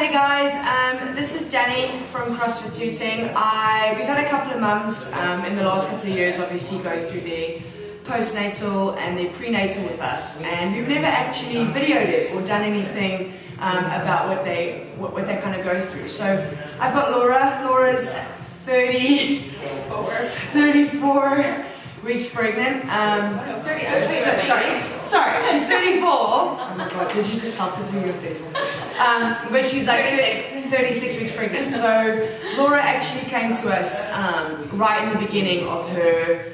Hey guys, this is Danny from CrossFit Tooting. We've had a couple of mums in the last couple of years obviously go through their postnatal and their prenatal with us, and we've never actually videoed it or done anything about what they kind of go through. So I've got Laura. Laura's 34 weeks pregnant. Sorry, she's 34. Oh my god, did you just tell people you're 34? But she's like 36 weeks pregnant. So Laura actually came to us right in the beginning of her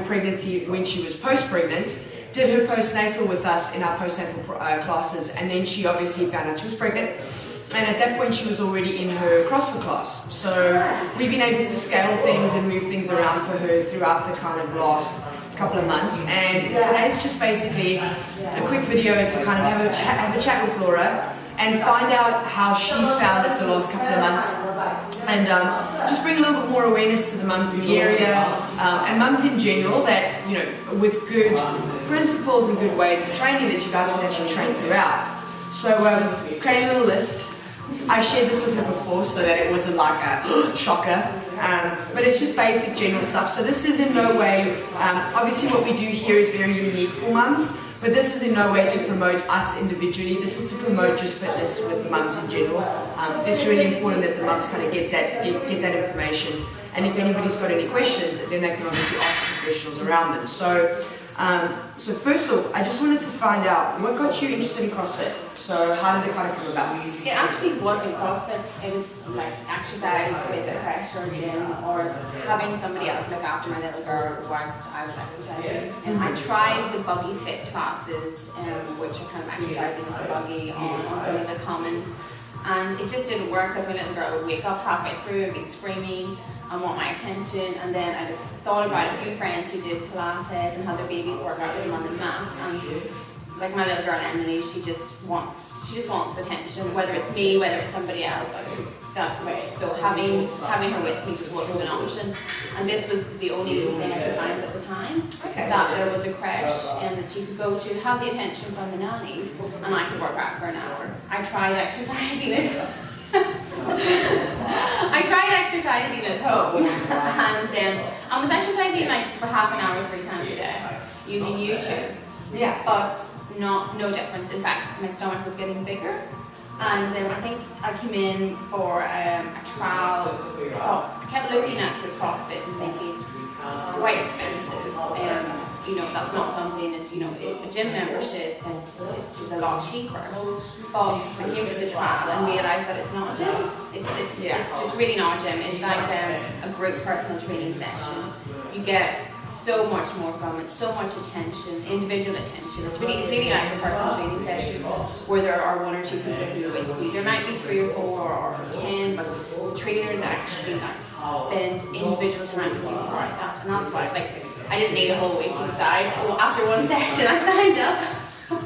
pregnancy, when she was post-pregnant, did her postnatal with us in our postnatal classes, and then she obviously found out she was pregnant. And at that point she was already in her CrossFit class. So we've been able to scale things and move things around for her throughout the kind of last couple of months. And today's just basically a quick video to kind of have a chat with Laura and find out how she's found it the last couple of months, and just bring a little bit more awareness to the mums in the area and mums in general, that, you know, with good principles and good ways of training that you guys can actually train throughout. So create a little list. I shared this with her before so that it wasn't like a shocker, but it's just basic general stuff. So this is in no way, obviously what we do here is very unique for mums, but this is in no way to promote us individually. This is to promote just fitness with the mums in general. It's really important that the mums kind of get that information, and if anybody's got any questions, then they can obviously ask the professionals around them. So first off, I just wanted to find out what got you interested in CrossFit. So how did it kind of come about? It actually wasn't CrossFit. It was like exercise with a pressure gym, or having somebody else look after my little girl whilst I was exercising. And I tried the buggy fit classes, which are kind of exercising with the buggy on some of the commons. And it just didn't work, because my little girl would wake up halfway through and be screaming and want my attention. And then I thought about a few friends who did Pilates and had their babies work out with them on the mat. And like my little girl Emily, she just wants attention, whether it's me, whether it's somebody else. That's the way. So having her with me just wasn't an option. And this was the only thing I could find at the time. Okay. That there was a creche and that you could go to, have the attention from the nannies, and I could work out for an hour. I tried exercising at home, and I was exercising like for half an hour 3 times a day using YouTube. Yeah. But no difference. In fact, my stomach was getting bigger, and I think I came in for a trial. I kept looking at the CrossFit and thinking it's quite expensive. You know, that's not something. It's, you know, it's a gym membership. It's a lot cheaper. But I came to the trial and realised that it's not a gym. It's just really not a gym. It's like a group personal training session. You get so much more from it, so much attention, individual attention. It's really like a personal training session where there are 1 or 2 people who are with you. There might be 3 or 4 or 10, but the trainers actually like spend individual time with you throughout that. And that's why, like, I didn't need a whole week to decide. Well, after one session, I signed up. Well,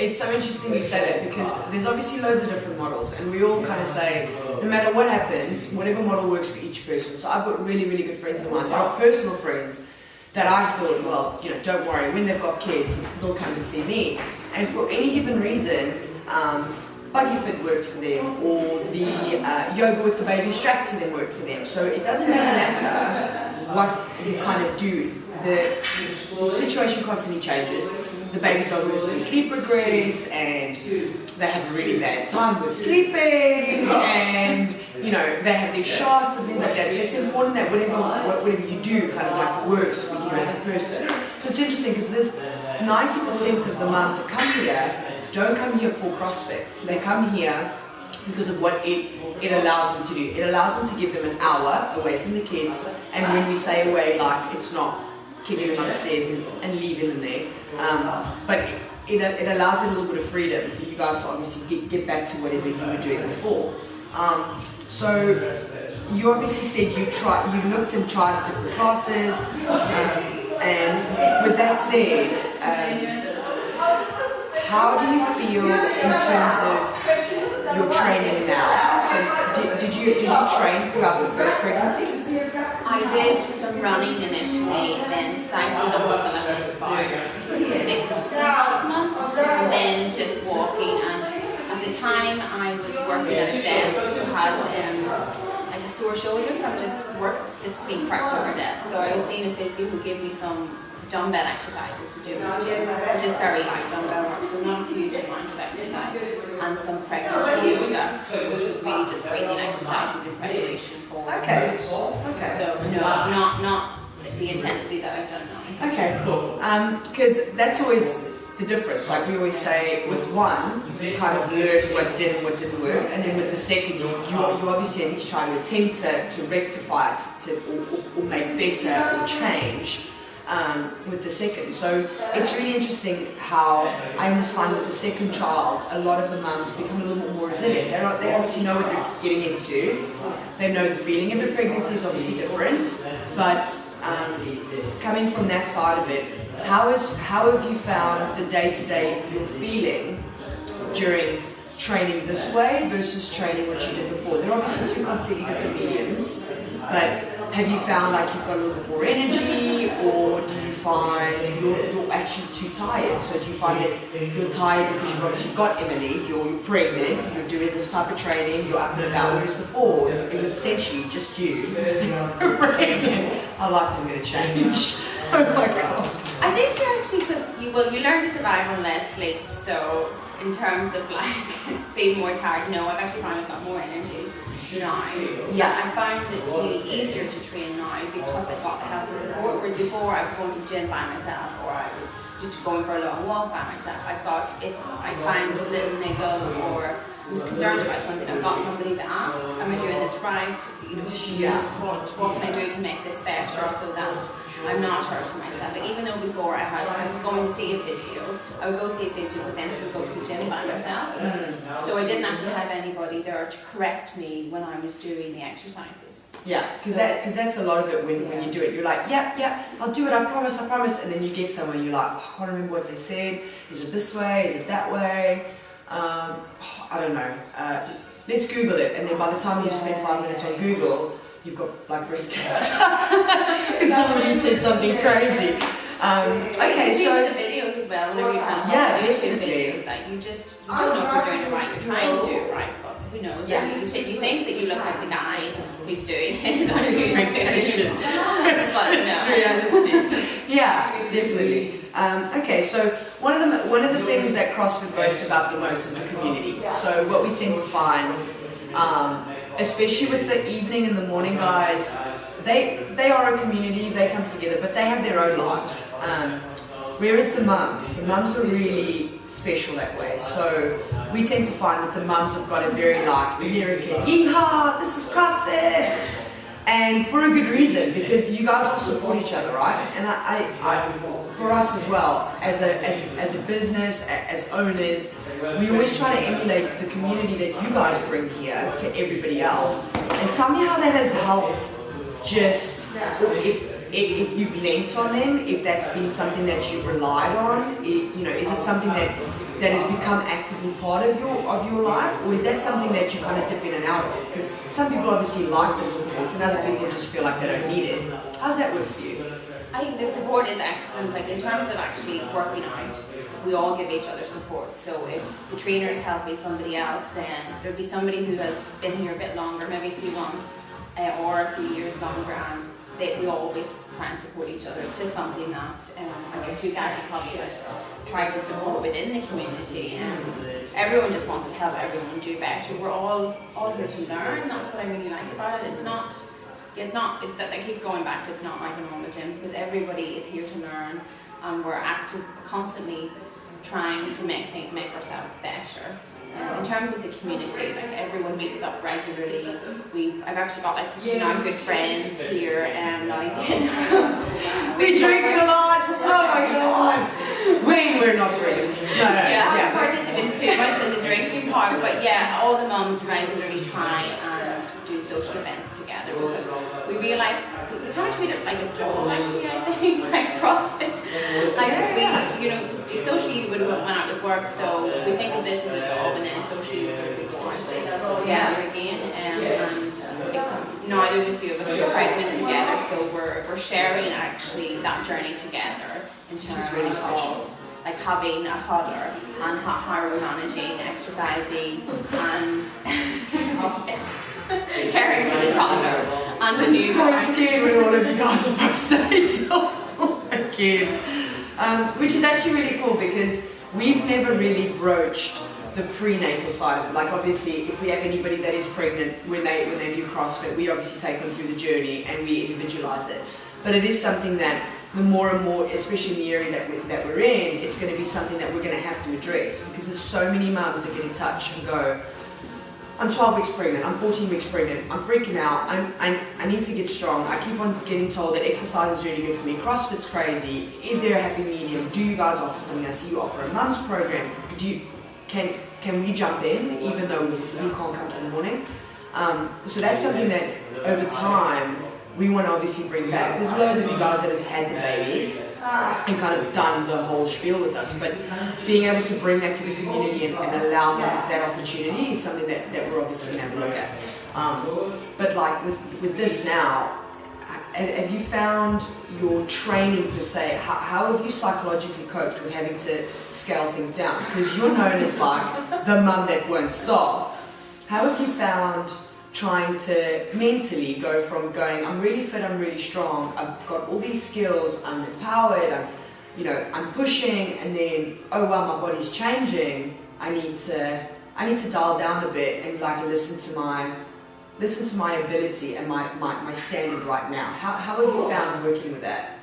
it's so interesting you say that, because there's obviously loads of different models, and we all kind of say, no matter what happens, whatever model works for each person. So I've got really, really good friends of mine that are personal friends that I thought, well, you know, don't worry, when they've got kids, they'll come and see me. And for any given reason, buggy fit worked for them, or the yoga with the baby strapped to them worked for them. So it doesn't really matter what you kind of do. The situation constantly changes. The babies are going to see sleep regress, and they have a really bad time with sleeping, and you know, they have their shots and things like that. So it's important that whatever you do kind of like works for you as a person. So it's interesting, because there's 90% of the mums that come here don't come here for CrossFit. They come here because of what it allows them to do. It allows them to give them an hour away from the kids, and when we say away, like, it's not kicking them upstairs and leaving them there, but it allows a little bit of freedom for you guys to obviously get back to whatever you were doing before. So you obviously said you looked and tried different classes, and with that said, how do you feel in terms of your training now? So did you train throughout the first pregnancy? I did some running initially, then cycling up until I was about 6 months. and then just walking. And at the time I was working at a desk, so had like a sore shoulder from just being crouched over a desk. So I was seeing a physio who gave me some dumbbell exercises to do in the gym, which is very light dumbbell work, so not a huge amount of exercise, and some pregnancy yoga, which was really just breathing exercises in preparation for. Okay. So not the intensity that I've done now. Okay, cool. Because that's always the difference. Like we always say, with one, you kind of learn what did and what didn't work, and then with the second, you obviously at least try to attempt to rectify it, or make better or change. With the second. So it's really interesting how I almost find with the second child, a lot of the mums become a little bit more resilient. They obviously know what they're getting into. They know the feeling. Every pregnancy is obviously different, but coming from that side of it, how have you found the day-to-day you're feeling during training this way versus training what you did before? They're obviously two completely different mediums, but have you found like you've got a little bit more energy, or do you find you're actually too tired? So do you find that you're tired because you've obviously got Emily, you're pregnant, you're doing this type of training, you're up and about, whereas before it was essentially just you. Our life is going to change. Oh my god. I think you're actually, because you learn to survive on less sleep, so in terms of like being more tired, no, I've actually found I've got more energy now. Yeah, I find it really easier to train now because I've got help and support, whereas before I was going to the gym by myself, or I was just going for a long walk by myself. If I find a little niggle or I was concerned about something, I've got somebody to ask, am I doing this right? What can I do to make this better so that I'm not hurting myself? Like, even though before I was going to see a physio, I would go see a physio but then still go to the gym by myself. So I didn't actually have anybody there to correct me when I was doing the exercises. Yeah, because that's a lot of it when you do it. You're like, yeah, I'll do it, I promise. And then you get somewhere and you're like, I can't remember what they said. Is it this way? Is it that way? I don't know. Let's Google it, and then by the time you've spent 5 minutes on Google, you've got like breast cancer. Somebody said something crazy. Okay, so the videos as well. Whenever you try to YouTube videos, like you don't know if you're doing it right. You're trying to do it right, but who knows? Yeah. You think that you look like the guy who's doing it. Expectation. It's reality. Yeah, definitely. Okay, so one of the things that CrossFit boasts about the most is the community. So what we tend to find, especially with the evening and the morning guys, they are a community, they come together, but they have their own lives. Whereas the mums are really special that way. So we tend to find that the mums have got a very like American, yeehaw, this is CrossFit! And for a good reason, because you guys all support each other, right? And I for us as well, as a business, as owners, we always try to emulate the community that you guys bring here to everybody else. And tell me how that has helped. Just if you've leant on them, if that's been something that you've relied on, is it something that has become actively part of your life, or is that something that you kind of dip in and out of? Because some people obviously like the support, and other people just feel like they don't need it. How's that work for you? I think the support is excellent. Like in terms of actually working out, we all give each other support. So if the trainer is helping somebody else, then there'll be somebody who has been here a bit longer, maybe a few months or a few years longer, and we always try and support each other. It's just something that I guess you guys have probably tried to support within the community, and everyone just wants to help everyone do better. We're all here to learn. That's what I really like about it. That I keep going back to, it's not like a normal gym, because everybody is here to learn, and we're constantly trying to make ourselves better. In terms of the community, like everyone meets up regularly. I've actually got like now good friends here, not dinner. We drink a lot. Oh my god. When we're not drinking. Yeah, I participate too much in the drinking part, but yeah, all the mums regularly try and do social events together, because we realise we kind of treat it like a job, actually. I think like CrossFit, like we socially we would have went out with work, so we think of this as a job, and then socially sort of we go on together again. And now there's a few of us who are pregnant together, so we're sharing actually that journey together in terms of like having a toddler and managing, exercising, and caring for the toddler and the newborn. I'm so scared when all of you guys are postnatal again. Which is actually really cool because we've never really broached the prenatal side of it. Like obviously if we have anybody that is pregnant when they do CrossFit, we obviously take them through the journey and we individualize it. But it is something that the more and more, especially in the area that we're in, it's going to be something that we're going to have to address because there's so many mums that get in touch and go, I'm 12 weeks pregnant, I'm 14 weeks pregnant, I'm freaking out, I need to get strong, I keep on getting told that exercise is really good for me, CrossFit's crazy, is there a happy medium, do you guys offer something? I see you offer a mum's program, can we jump in even though we can't come to the morning? So that's something that over time we want to obviously bring back. There's loads of you guys that have had the baby and kind of done the whole spiel with us, but being able to bring that to the community and allow us that opportunity is something that we're obviously going to have a look at. But like with this now, have you found your training per se, how have you psychologically coped with having to scale things down? Because you're known as like the mum that won't stop. How have you found trying to mentally go from going, I'm really fit, I'm really strong, I've got all these skills, I'm empowered, I'm pushing, and then, oh wow, my body's changing, I need to dial down a bit and like listen to my ability and my standard right now. How have you found working with that?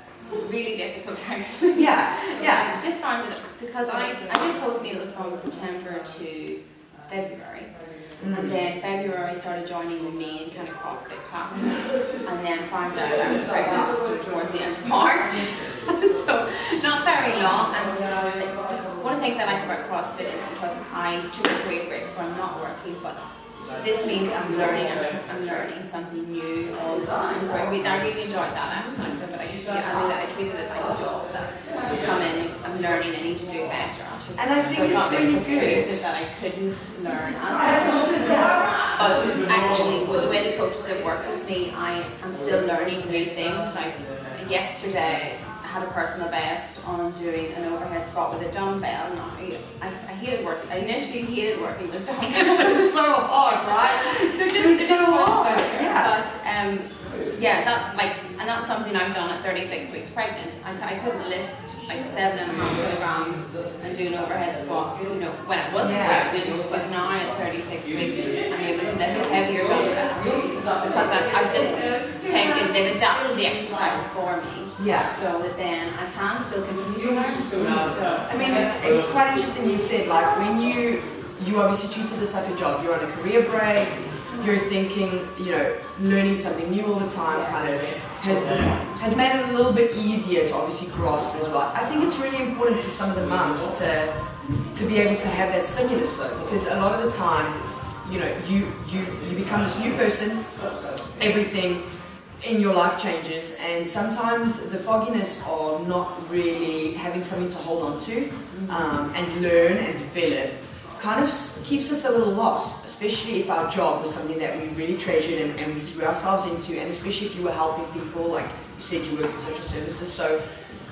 Really difficult actually. Yeah. I just found it because I did postnatal from September to February. And then February I started joining with me in kind of CrossFit classes, and then found out I was pregnant towards the end of March. So not very long. And one of the things I like about CrossFit is because I took a career break, so I'm not working, but this means I'm learning something new all the time. So I really enjoyed that aspect of it. As I said, I treated it like a job that I come in, I'm learning, I need to do better. And I think it's really good that I couldn't learn as but actually, the way the coaches have worked with me, I am still learning new things. Like yesterday, I had a personal best on doing an overhead squat with a dumbbell. And I hated working. I initially hated working with dumbbells. They're so hard, right? They're just so hard. Yeah. But that's something I've done at 36 weeks pregnant. I couldn't lift like 7.5 kilograms and do an overhead squat, when I wasn't pregnant, but now at 36 weeks, I'm able to lift a heavier dumbbell because I've just they've adapted the exercises for me. Yeah. So that then I can still continue to learn. So, I mean, it's quite interesting you said, like, when you obviously treated this like a job, you're on a career break, you're thinking, learning something new all the time kind of has made it a little bit easier to obviously grasp as well. I think it's really important for some of the mums to be able to have that stimulus though, because a lot of the time, you become this new person, everything in your life changes, and sometimes the fogginess of not really having something to hold on to and learn and develop kind of keeps us a little lost, especially if our job was something that we really treasured and we threw ourselves into, and especially if you were helping people, like you said you worked in social services. So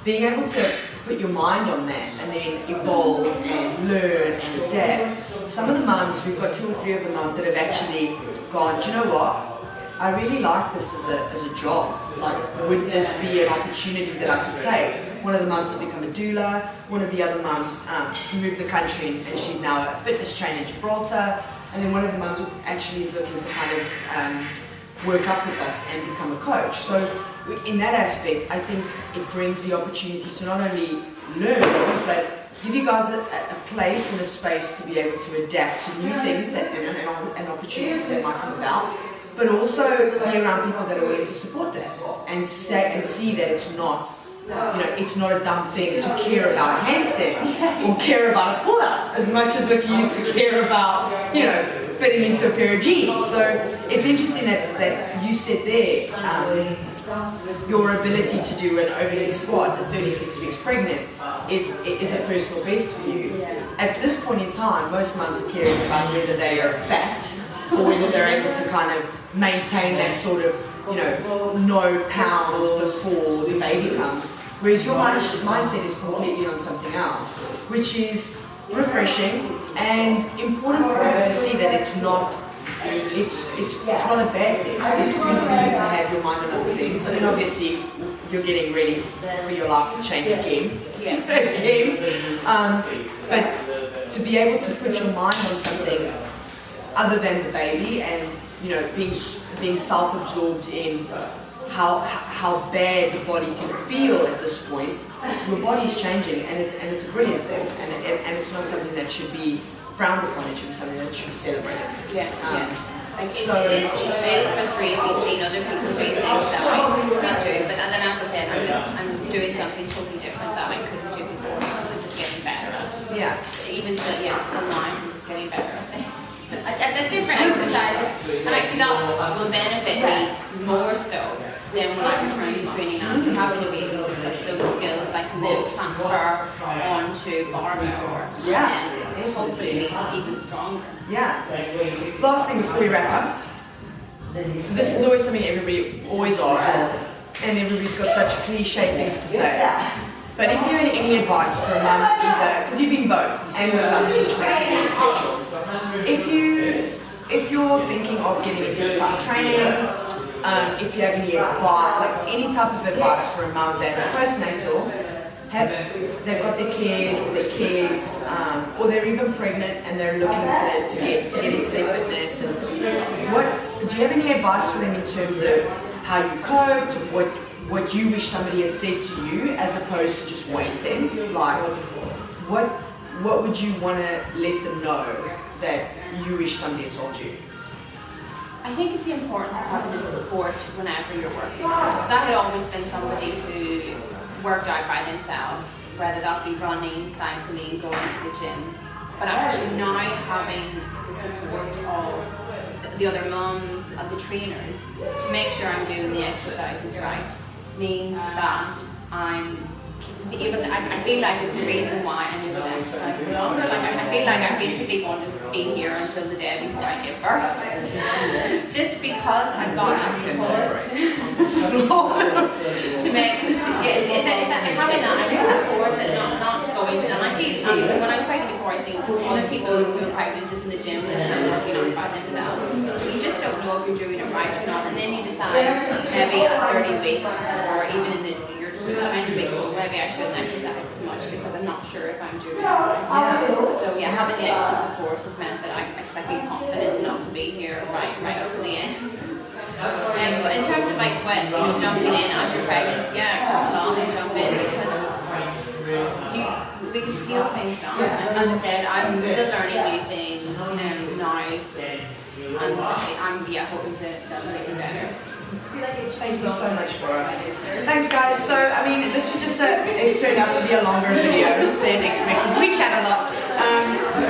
being able to put your mind on that and then evolve and learn and adapt. Some of the mums, we've got 2 or 3 of the mums that have actually gone, do you know what? I really like this as a job. Like, would this be an opportunity that I could take? One of the mums has become a doula. One of the other mums moved the country and she's now a fitness trainer in Gibraltar. And then one of the mums actually is looking to kind of work up with us and become a coach. So in that aspect, I think it brings the opportunity to not only learn, but give you guys a place and a space to be able to adapt to new things and opportunities that might come about. But also be around people that are willing to support that and see that it's not, it's not a dumb thing to care about a handstand or care about a pull-up as much as what you used to care about, fitting into a pair of jeans. So it's interesting that you said there, your ability to do an overhead squat at 36 weeks pregnant is a personal best for you. At this point in time, most mums are caring about whether they are fat or whether they're able to kind of maintain that sort of, no pounds before the baby comes. Whereas your mindset is completely on something else, which is refreshing and important for people to see that it's not a bad thing. It's good for you to have your mind on other things. I mean, obviously, you're getting ready for your life to change again. But to be able to put your mind on something other than the baby, and being self-absorbed in how bad the body can feel at this point. Your body's changing, and it's a brilliant thing, and it's not something that should be frowned upon. It should be something that should be celebrated. It is frustrating seeing other people doing things that I couldn't do, but then as I said, I'm doing something totally different that I couldn't do before. I'm just getting better at it. Even still, still now, I'm just getting better at it. At different exercises, and actually that will benefit me more so than when I return to training after having a baby, because those skills I can then transfer onto barbell and hopefully be even stronger. Last thing before we wrap up. This is always something everybody always asks, and everybody's got such cliche things to say. But if you had any advice for a mum, either, because you've been both, and with us, which makes it really special. If you're thinking of getting into this type of training, if you have any advice, like any type of advice for a mum that's postnatal, they've got their kid or their kids, or they're even pregnant and they're looking to get into their fitness, and do you have any advice for them in terms of how you coped, what you wish somebody had said to you as opposed to just waiting? Like, what would you want to let them know that you wish somebody had told you? I think it's the importance of having the support whenever you're working. Because I had always been somebody who worked out by themselves, whether that be running, cycling, going to the gym. But actually now having the support of the other mums, of the trainers, to make sure I'm doing the exercises right, means that I'm able to, I feel like it's the reason why I'm able to exercise for longer. Like I feel like I basically want to be here until the day before I give birth. Just because I've got support to make, having that extra support that not going to, and I see, when I was pregnant before, I see other people who are pregnant just in the gym, just kind of working on it by themselves. You just don't know if you're doing it right or not, and then you decide maybe at 30 weeks or even in the trying to make sure maybe I shouldn't exercise as much because I'm not sure if I'm doing it right. So having the extra support has meant that I feel confident enough to be here right up to the end. But in terms of like when jumping in as you're pregnant, come along and jump in, because we can scale things down. And as I said, I'm still learning new things now, and I'm hoping to make it better. Thank you so much, Laura. Thanks, guys. So, I mean, this was just it turned out to be a longer video than expected. We chat a lot.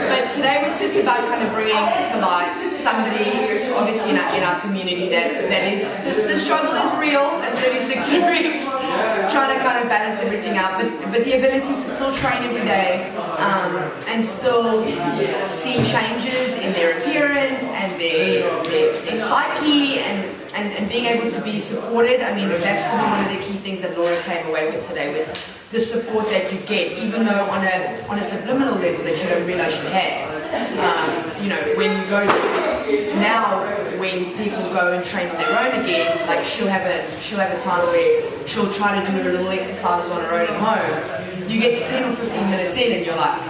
But today was just about kind of bringing to light somebody, obviously in our community, that is, the struggle is real at 36 weeks, trying to kind of balance everything out, but the ability to still train every day, and still see changes in their appearance and their psyche, and being able to be supported. I mean, that's probably one of the key things that Laura came away with today, was the support that you get, even though on a subliminal level that you don't realize you have. When you go now, when people go and train on their own again, like she'll have a time where she'll try to do her little exercises on her own at home. You get 10 or 15 minutes in and you're like,